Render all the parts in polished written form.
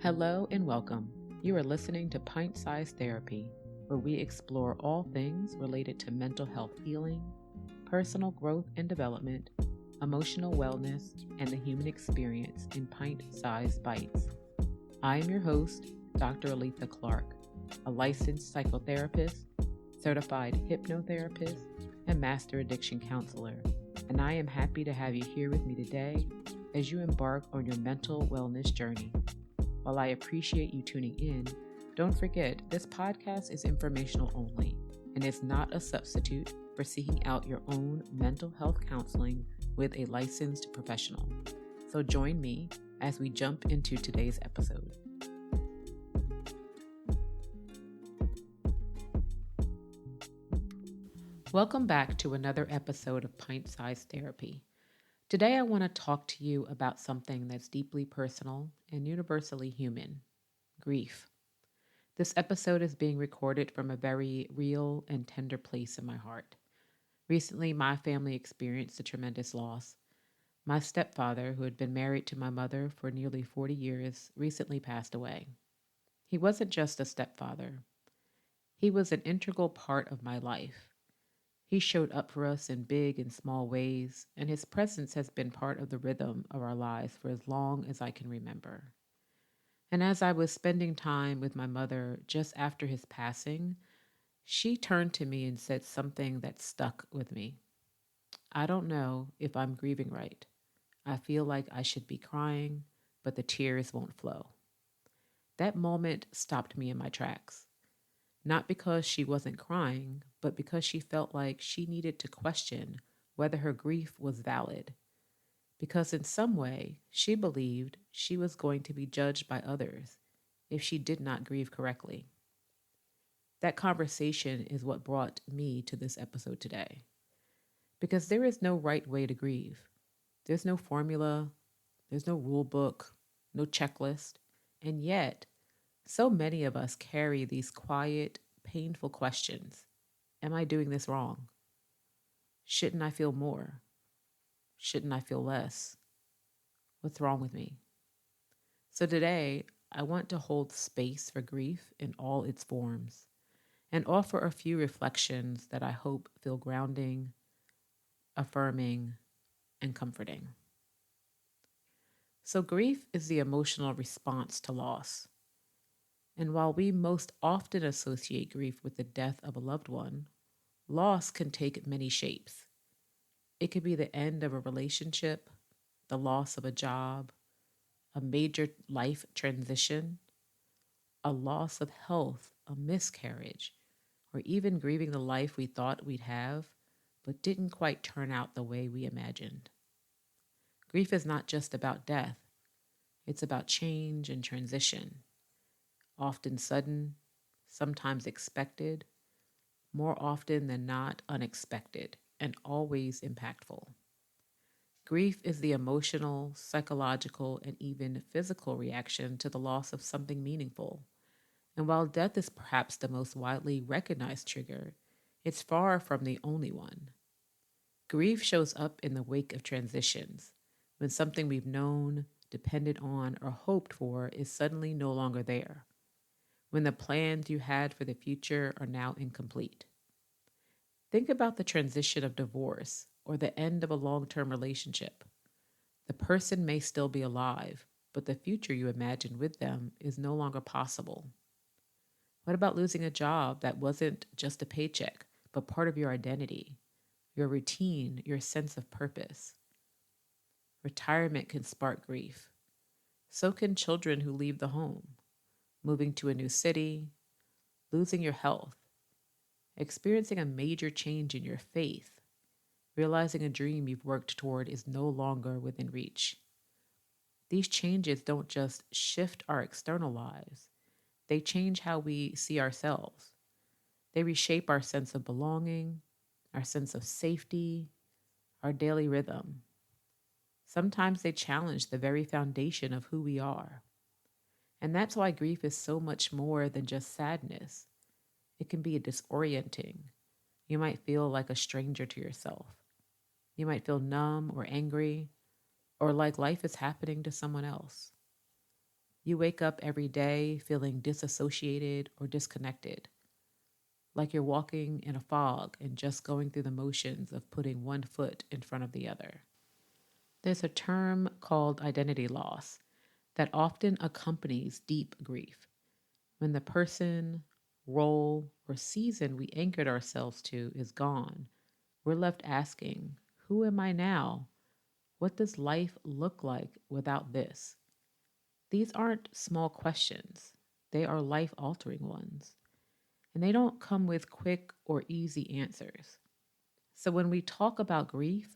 Hello and welcome. You are listening to Pint-Sized Therapy, where we explore all things related to mental health healing, personal growth and development, emotional wellness, and the human experience in pint-sized bites. I am your host, Dr. Aletha Clark, a licensed psychotherapist, certified hypnotherapist, and master addiction counselor, and I am happy to have you here with me today as you embark on your mental wellness journey. While I appreciate you tuning in, don't forget this podcast is informational only and is not a substitute for seeking out your own mental health counseling with a licensed professional. So join me as we jump into today's episode. Welcome back to another episode of Pint-Sized Therapy. Today I want to talk to you about something that's deeply personal and universally human: grief. This episode is being recorded from a very real and tender place in my heart. Recently, my family experienced a tremendous loss. My stepfather, who had been married to my mother for nearly 40 years, recently passed away. He wasn't just a stepfather. He was an integral part of my life. He showed up for us in big and small ways, and his presence has been part of the rhythm of our lives for as long as I can remember. And as I was spending time with my mother just after his passing, she turned to me and said something that stuck with me. "I don't know if I'm grieving right. I feel like I should be crying, but the tears won't flow." That moment stopped me in my tracks. Not because she wasn't crying, but because she felt like she needed to question whether her grief was valid. Because in some way, she believed she was going to be judged by others if she did not grieve correctly. That conversation is what brought me to this episode today. Because there is no right way to grieve. There's no formula, there's no rule book, no checklist, and yet, so many of us carry these quiet, painful questions. Am I doing this wrong? Shouldn't I feel more? Shouldn't I feel less? What's wrong with me? So today, I want to hold space for grief in all its forms and offer a few reflections that I hope feel grounding, affirming, and comforting. So grief is the emotional response to loss. And while we most often associate grief with the death of a loved one, loss can take many shapes. It could be the end of a relationship, the loss of a job, a major life transition, a loss of health, a miscarriage, or even grieving the life we thought we'd have, but didn't quite turn out the way we imagined. Grief is not just about death. It's about change and transition. Often sudden, sometimes expected, more often than not unexpected, and always impactful. Grief is the emotional, psychological, and even physical reaction to the loss of something meaningful. And while death is perhaps the most widely recognized trigger, it's far from the only one. Grief shows up in the wake of transitions, when something we've known, depended on, or hoped for is suddenly no longer there. When the plans you had for the future are now incomplete. Think about the transition of divorce or the end of a long-term relationship. The person may still be alive, but the future you imagined with them is no longer possible. What about losing a job that wasn't just a paycheck, but part of your identity, your routine, your sense of purpose? Retirement can spark grief. So can children who leave the home. Moving to a new city, losing your health, experiencing a major change in your faith, realizing a dream you've worked toward is no longer within reach. These changes don't just shift our external lives, they change how we see ourselves. They reshape our sense of belonging, our sense of safety, our daily rhythm. Sometimes they challenge the very foundation of who we are. And that's why grief is so much more than just sadness. It can be disorienting. You might feel like a stranger to yourself. You might feel numb or angry, or like life is happening to someone else. You wake up every day feeling disassociated or disconnected, like you're walking in a fog and just going through the motions of putting one foot in front of the other. There's a term called identity loss that often accompanies deep grief. When the person, role, or season we anchored ourselves to is gone, we're left asking, who am I now? What does life look like without this? These aren't small questions, they are life altering ones, and they don't come with quick or easy answers. So when we talk about grief,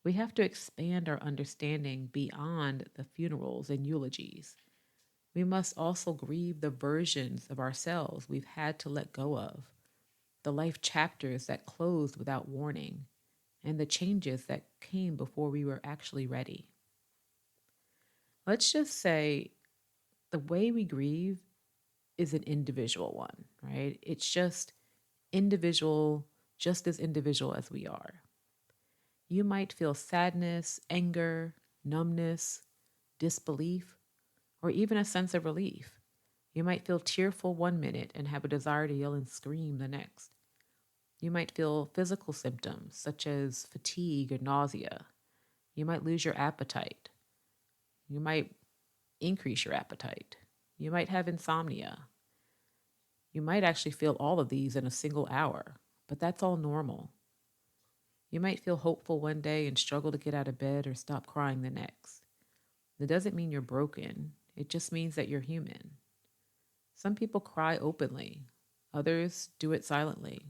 we have to expand our understanding beyond the funerals and eulogies. We must also grieve the versions of ourselves we've had to let go of, the life chapters that closed without warning, and the changes that came before we were actually ready. Let's just say the way we grieve is an individual one, right? It's just individual, just as individual as we are. You might feel sadness, anger, numbness, disbelief, or even a sense of relief. You might feel tearful one minute and have a desire to yell and scream the next. You might feel physical symptoms such as fatigue or nausea. You might lose your appetite. You might increase your appetite. You might have insomnia. You might actually feel all of these in a single hour, but that's all normal. You might feel hopeful one day and struggle to get out of bed or stop crying the next. It doesn't mean you're broken, it just means that you're human. Some people cry openly, others do it silently.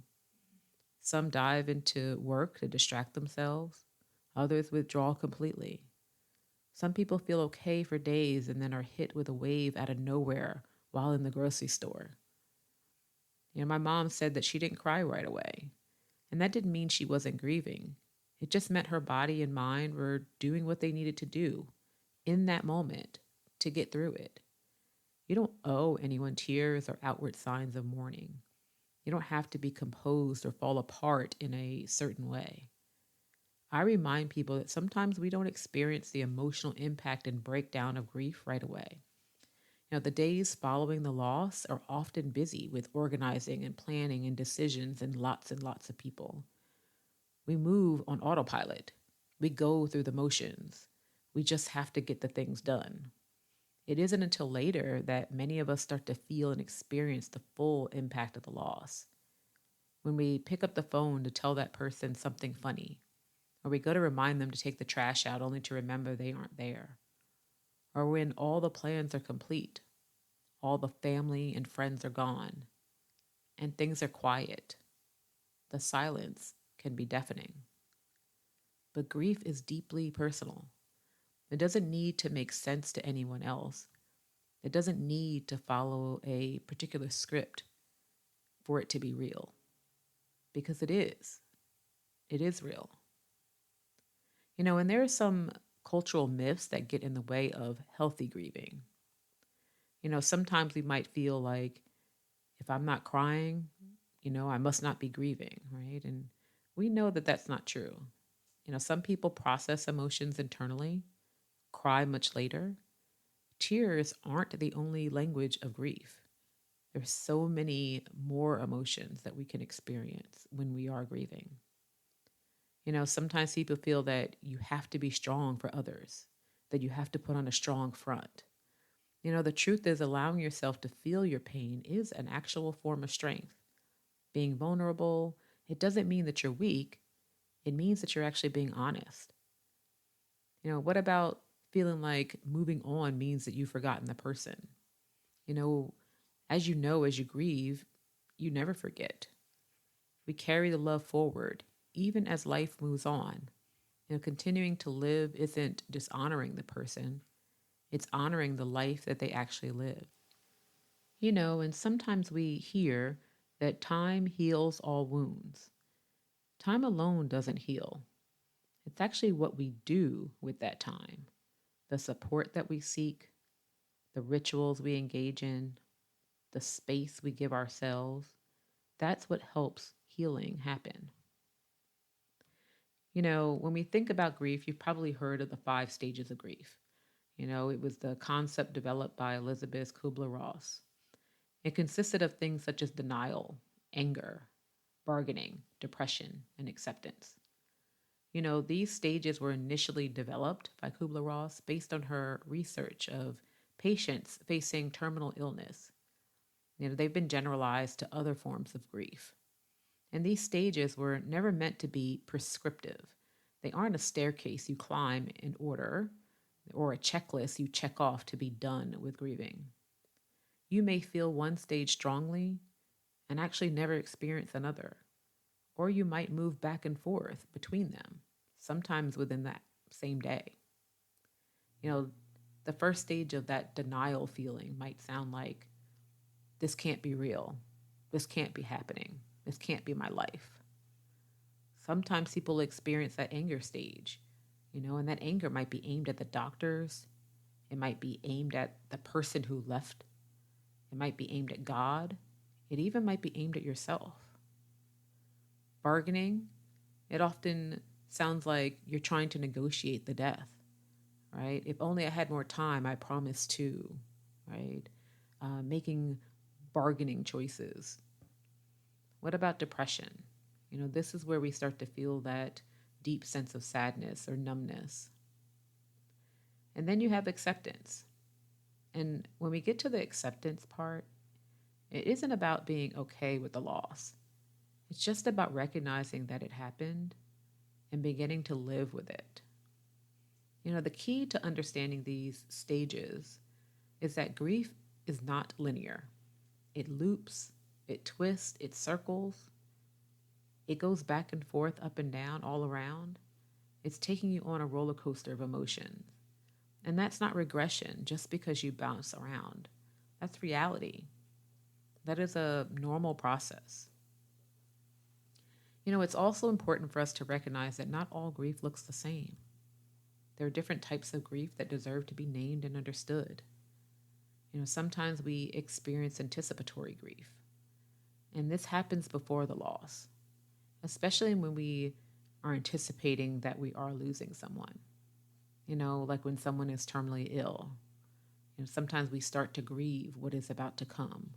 Some dive into work to distract themselves, others withdraw completely. Some people feel okay for days and then are hit with a wave out of nowhere while in the grocery store. My mom said that she didn't cry right away. And that didn't mean she wasn't grieving. It just meant her body and mind were doing what they needed to do in that moment to get through it. You don't owe anyone tears or outward signs of mourning. You don't have to be composed or fall apart in a certain way. I remind people that sometimes we don't experience the emotional impact and breakdown of grief right away. The days following the loss are often busy with organizing and planning and decisions and lots of people. We move on autopilot. We go through the motions. We just have to get the things done. It isn't until later that many of us start to feel and experience the full impact of the loss. When we pick up the phone to tell that person something funny, or we go to remind them to take the trash out only to remember they aren't there, or when all the plans are complete, all the family and friends are gone, and things are quiet, the silence can be deafening. But grief is deeply personal. It doesn't need to make sense to anyone else. It doesn't need to follow a particular script for it to be real. Because it is. It is real. And there are some cultural myths that get in the way of healthy grieving. Sometimes we might feel like if I'm not crying, I must not be grieving, right? And we know that that's not true. Some people process emotions internally, cry much later. Tears aren't the only language of grief. There's so many more emotions that we can experience when we are grieving. Sometimes people feel that you have to be strong for others, that you have to put on a strong front. The truth is allowing yourself to feel your pain is an actual form of strength. Being vulnerable, it doesn't mean that you're weak. It means that you're actually being honest. What about feeling like moving on means that you've forgotten the person? You know, as as you grieve, you never forget. We carry the love forward, even as life moves on. Continuing to live isn't dishonoring the person, it's honoring the life that they actually live. And sometimes we hear that time heals all wounds. Time alone doesn't heal. It's actually what we do with that time, the support that we seek, the rituals we engage in, the space we give ourselves. That's what helps healing happen. When we think about grief, you've probably heard of the 5 stages of grief. It was the concept developed by Elisabeth Kübler-Ross. It consisted of things such as denial, anger, bargaining, depression, and acceptance. These stages were initially developed by Kubler-Ross based on her research of patients facing terminal illness. They've been generalized to other forms of grief. And these stages were never meant to be prescriptive. They aren't a staircase you climb in order or a checklist you check off to be done with grieving. You may feel one stage strongly and actually never experience another, or you might move back and forth between them, sometimes within that same day. You know, the first stage of that denial feeling might sound like, this can't be real. This can't be happening. This can't be my life. Sometimes people experience that anger stage, and that anger might be aimed at the doctors. It might be aimed at the person who left. It might be aimed at God. It even might be aimed at yourself. Bargaining, it often sounds like you're trying to negotiate the death, right? If only I had more time, I promise to, right? Making bargaining choices. What about depression? This is where we start to feel that deep sense of sadness or numbness. And then you have acceptance. And when we get to the acceptance part, it isn't about being okay with the loss. It's just about recognizing that it happened and beginning to live with it. The key to understanding these stages is that grief is not linear. It loops, it twists, it circles. It goes back and forth, up and down, all around. It's taking you on a roller coaster of emotions. And that's not regression just because you bounce around. That's reality. That is a normal process. It's also important for us to recognize that not all grief looks the same. There are different types of grief that deserve to be named and understood. Sometimes we experience anticipatory grief, and this happens before the loss, especially when we are anticipating that we are losing someone. Like when someone is terminally ill. Sometimes we start to grieve what is about to come.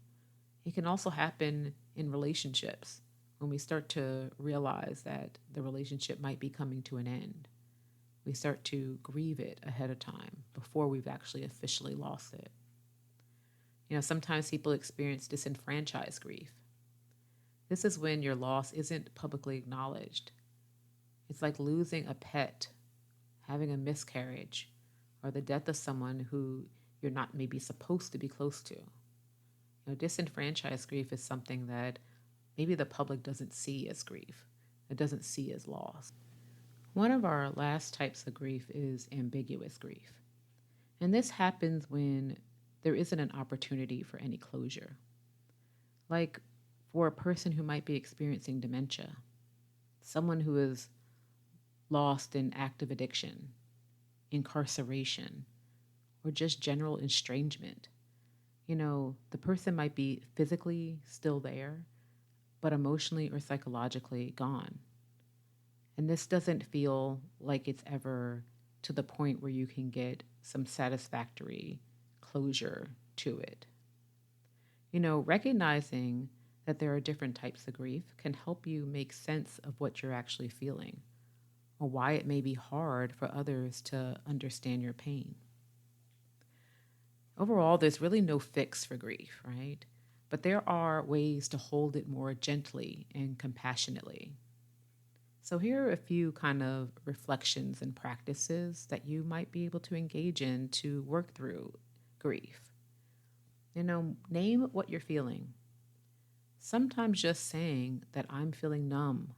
It can also happen in relationships when we start to realize that the relationship might be coming to an end. We start to grieve it ahead of time before we've actually officially lost it. Sometimes people experience disenfranchised grief. This is when your loss isn't publicly acknowledged. It's like losing a pet, having a miscarriage, or the death of someone who you're not maybe supposed to be close to. Disenfranchised grief is something that maybe the public doesn't see as grief. It doesn't see as loss. One of our last types of grief is ambiguous grief. And this happens when there isn't an opportunity for any closure. Like for a person who might be experiencing dementia, someone who is lost in active addiction, incarceration, or just general estrangement. The person might be physically still there, but emotionally or psychologically gone. And this doesn't feel like it's ever to the point where you can get some satisfactory closure to it. Recognizing that there are different types of grief can help you make sense of what you're actually feeling or why it may be hard for others to understand your pain. Overall, there's really no fix for grief, right? But there are ways to hold it more gently and compassionately. So here are a few kind of reflections and practices that you might be able to engage in to work through grief. Name what you're feeling. Sometimes just saying that I'm feeling numb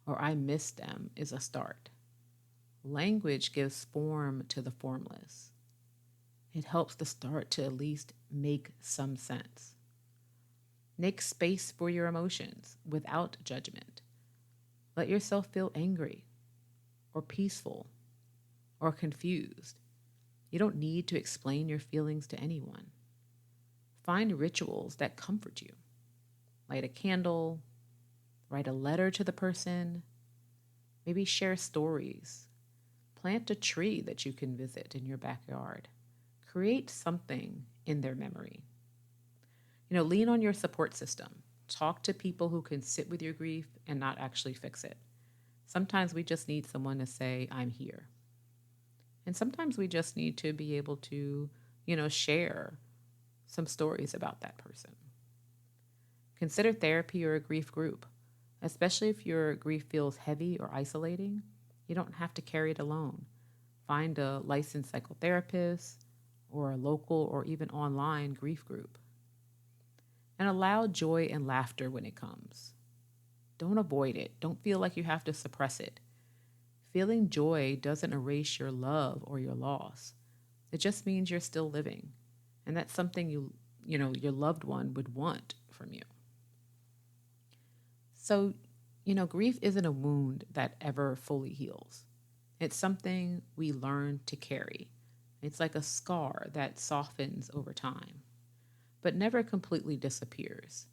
or I miss them is a start. Language gives form to the formless. It helps the start to at least make some sense. Make space for your emotions without judgment. Let yourself feel angry or peaceful or confused. You don't need to explain your feelings to anyone. Find rituals that comfort you. Light a candle, write a letter to the person, maybe share stories, Plant a tree that you can visit in your backyard. Create something in their memory. Lean on your support system. Talk to people who can sit with your grief and not actually fix it. Sometimes we just need someone to say, I'm here. And sometimes we just need to be able to, share some stories about that person. Consider therapy or a grief group, especially if your grief feels heavy or isolating. You don't have to carry it alone. Find a licensed psychotherapist or a local or even online grief group. And allow joy and laughter when it comes. Don't avoid it. Don't feel like you have to suppress it. Feeling joy doesn't erase your love or your loss. It just means you're still living. And that's something your loved one would want from you. So, grief isn't a wound that ever fully heals. It's something we learn to carry. It's like a scar that softens over time, but never completely disappears.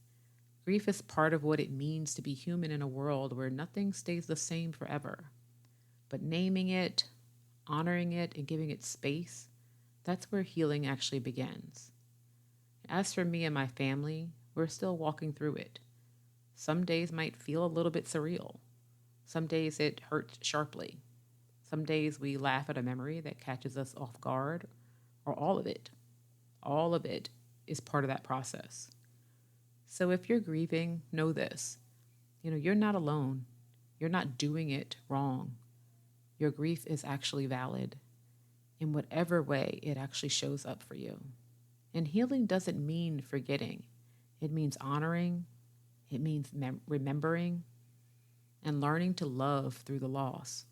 Grief is part of what it means to be human in a world where nothing stays the same forever. But naming it, honoring it, and giving it space, that's where healing actually begins. As for me and my family, we're still walking through it. Some days might feel a little bit surreal. Some days it hurts sharply. Some days we laugh at a memory that catches us off guard, or all of it. All of it is part of that process. So if you're grieving, know this. You're not alone. You're not doing it wrong. Your grief is actually valid in whatever way it actually shows up for you. And healing doesn't mean forgetting. It means honoring. It means remembering and learning to love through the loss.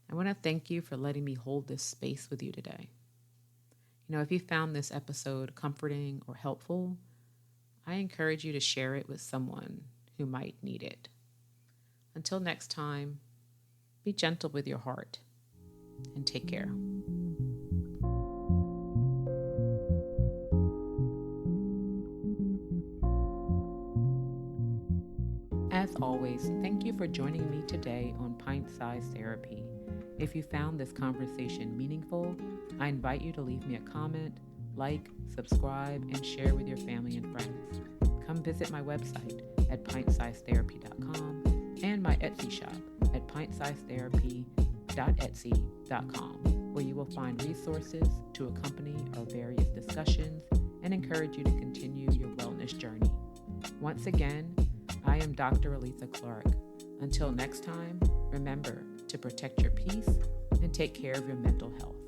I want to thank you for letting me hold this space with you today. If you found this episode comforting or helpful, I encourage you to share it with someone who might need it. Until next time, be gentle with your heart and take care. As always, thank you for joining me today on Pint-Sized Therapy. If you found this conversation meaningful, I invite you to leave me a comment, like, subscribe, and share with your family and friends. Come visit my website at pintsizedtherapy.com and my Etsy shop at pintsizedtherapy.etsy.com, where you will find resources to accompany our various discussions and encourage you to continue your wellness journey. Once again, I am Dr. Elisabeth Clark. Until next time, remember to protect your peace and take care of your mental health.